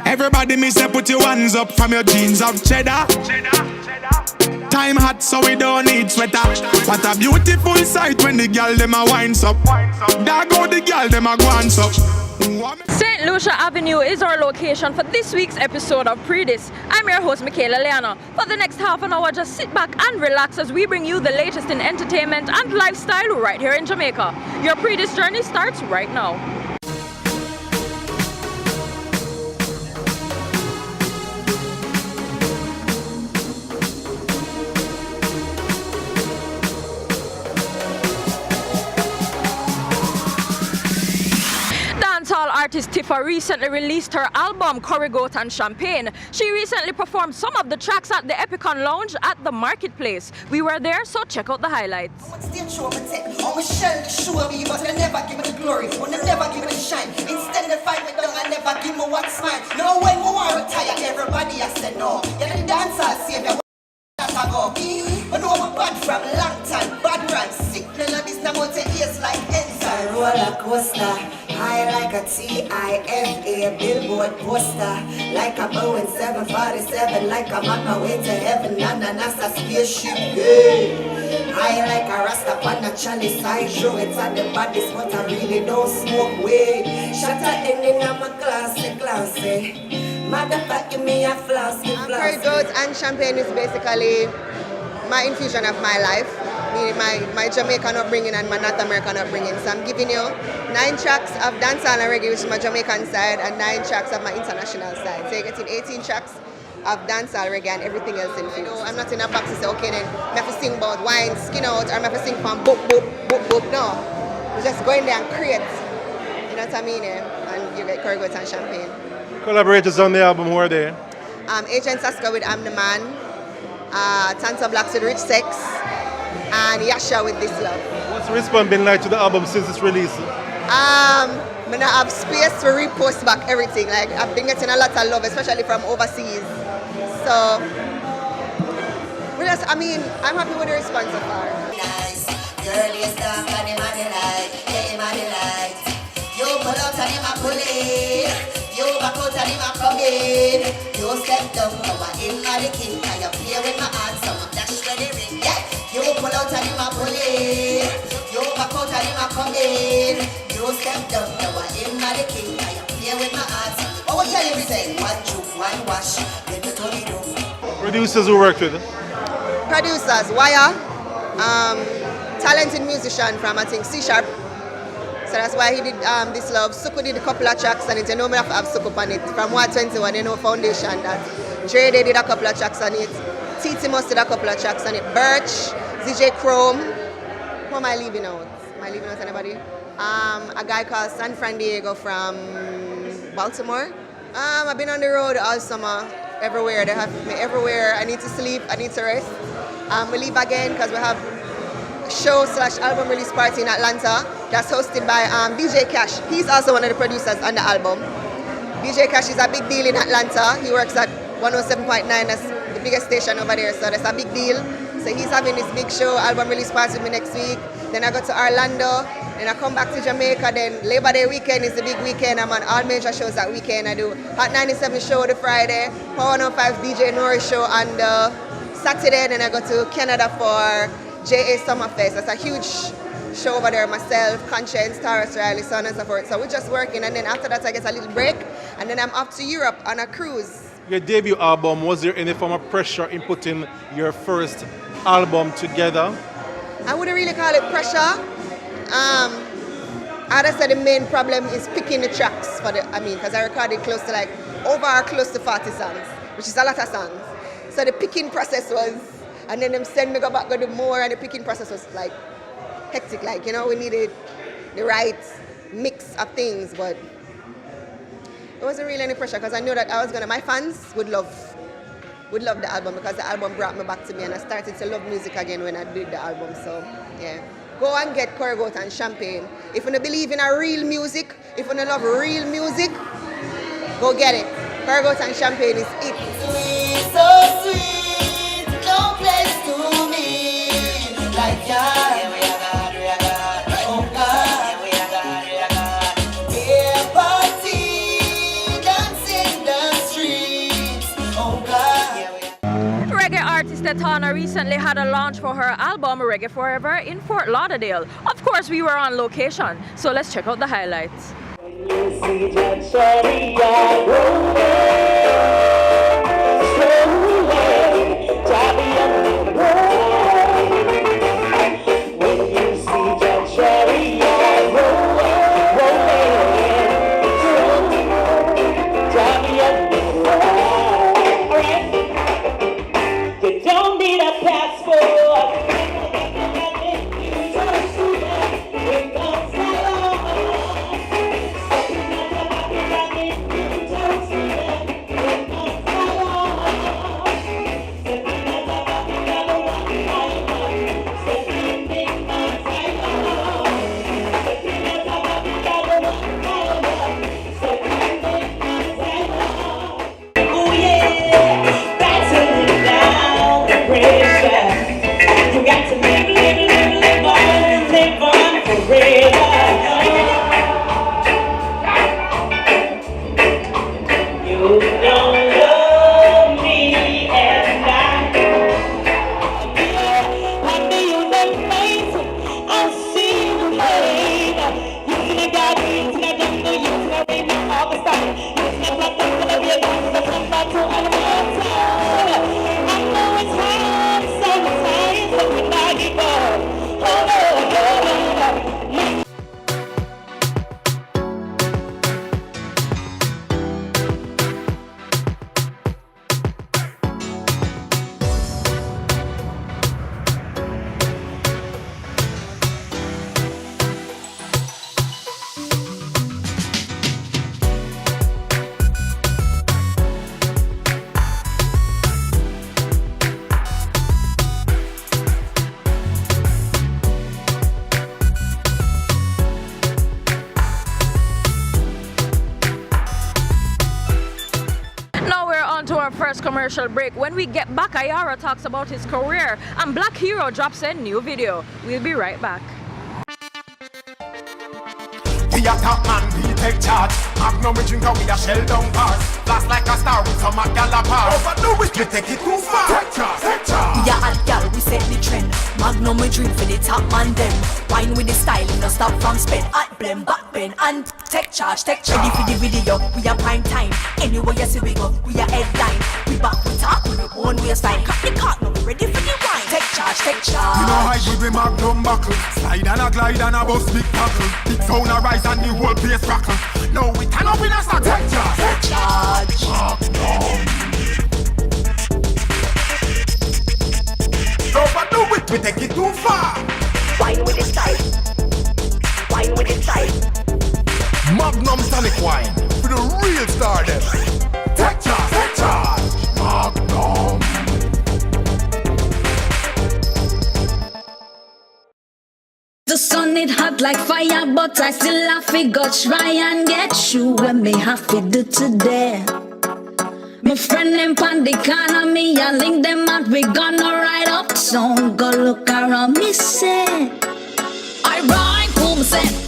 Everybody me say put your hands up from your jeans of cheddar. Time hot so we don't need sweater. What a beautiful sight when the girl them a winds up. There go the girl them a guans up. St Lucia Avenue is our location for this week's episode of Pree Dis. I'm your host Michaela Leeanna. For the next half an hour, just sit back and relax as we bring you the latest in entertainment and lifestyle right here in Jamaica. Your Pree Dis journey starts right now. Dancehall artist Tifa recently released her album Corrigoat and Champagne. She recently performed some of the tracks at the Epicon Lounge at the Marketplace. We were there, so check out the highlights. Roller coaster, high like a Tifa billboard poster, like a Boeing 747, like I'm on my way to heaven, and a NASA spaceship, yeah. High like a Rasta on a chalice, I show it at the bodies, but I really don't smoke weed. Shut up, ending on my classy. Motherfucker, give me a flask. Corrigoat and Champagne is basically my infusion of my life. Meaning my Jamaican upbringing and my North American upbringing. So I'm giving you 9 tracks of dancehall and reggae, which is my Jamaican side, and 9 tracks of my international side. So you're getting 18 tracks of dancehall, reggae, and everything else infused. No, I'm not in a box to say, okay, then I have to sing about wine, skin out, or I have to sing from boop, boop, boop, boop. No, we just go in there and create. You know what I mean? And you get Corrigoat and Champagne. Collaborators on the album, who are they? Agent Saska with I'm the Man, Tansa Blacks with Rich Sex, and Yasha with This Love. What's the response been like to the album since its release? I have space to repost back everything. Like I've been getting a lot of love, especially from overseas. So, I'm happy with the response so far. Nice. Girl, you stop and him and the light. Yeah, him and the light. You pull out and him a pull in. You back out and him a come in. You step down, over him and the king. And you play with my heart, so that's where the ring. Yeah. You pull out and him a pull in. You back out and him a come in. You step down, over him and the king. And you play with my heart. Oh, what tell you me say? One juke, one wash. Let me turn it on. Producers who worked with? Producers, Wire, talented musician from I think C#. So that's why he did This Love. Suku did a couple of tracks on it. You know me have to have Suku on it. From 121, you know, Foundation that. Dre did a couple of tracks on it. TT Must did a couple of tracks on it. Birch, ZJ Chrome. Who am I leaving out? Am I leaving out anybody? A guy called San Fran Diego from Baltimore. I've been on the road all summer. Everywhere. They have me everywhere. I need to sleep. I need to rest. We leave again because we have show/album release party in Atlanta that's hosted by DJ Cash. He's also one of the producers on the album. DJ Cash is a big deal in Atlanta. He works at 107.9, that's the biggest station over there, so that's a big deal. So he's having this big show, album release party with me next week. Then I go to Orlando, then I come back to Jamaica, then Labor Day weekend is the big weekend. I'm on all major shows that weekend. I do Hot 97 show the Friday, Power 105 DJ Nori show on the Saturday, then I go to Canada for JA Summerfest. That's a huge show over there, myself, Conscience, Taurus Riley, so on and so forth. So we're just working, and then after that I get a little break, and then I'm off to Europe on a cruise. Your debut album, was there any form of pressure in putting your first album together? I wouldn't really call it pressure. I'd say the main problem is picking the tracks because I recorded close to 40 songs, which is a lot of songs. So the picking process was, and then them send me go back, go do more, and the picking process was like hectic. Like, you know, we needed the right mix of things, but it wasn't really any pressure because I knew that my fans would love the album because the album brought me back to me and I started to love music again when I did the album. So yeah, go and get Corrigoat and Champagne. If you don't believe in a real music, if you don't love real music, go get it. Corrigoat and Champagne is it. Sweet, so sweet, no place to me like ya. Oh God, dear party, Etana recently had a launch for her album Reggae Forever in Fort Lauderdale. Of course, we were on location, so let's check out the highlights. First commercial break. When we get back, Iyara talks about his career and Black Hero drops a new video. We'll be right back. We a top man, we take charge. Magnum we drink and we a shell down bars. Blast like a star with some Galapagos. Overdo it, we take it too far. Take charge, take charge. We a hot gal, we set the trend. Magnum we drink for the top man them. Wine with the style, no stop from spend. Hot blend, back bend and take charge, take charge. Ready for the video, we a prime time. Anywhere you see we go, we a headline. We back, we talk with the own waistline. Cut the cock, now we ready for the wine. Take charge, take charge. You know hide with the Magnum buckle. Slide and a glide and a bust big tackle. Big sound a rise and the whole place crackle. No, we turn up in a start. Take charge, take charge. Magnum. Overdo it, we take it too far. Wine with the style. Wine with the style. Magnum tonic wine for the real star them. Take charge, take charge. Magnum. The sun it hot like fire, but I still have to go try and get you when me have to do today. My friend them pan the corner, me I link them out, we gonna ride up soon. Go look around me say, I ride cool myself.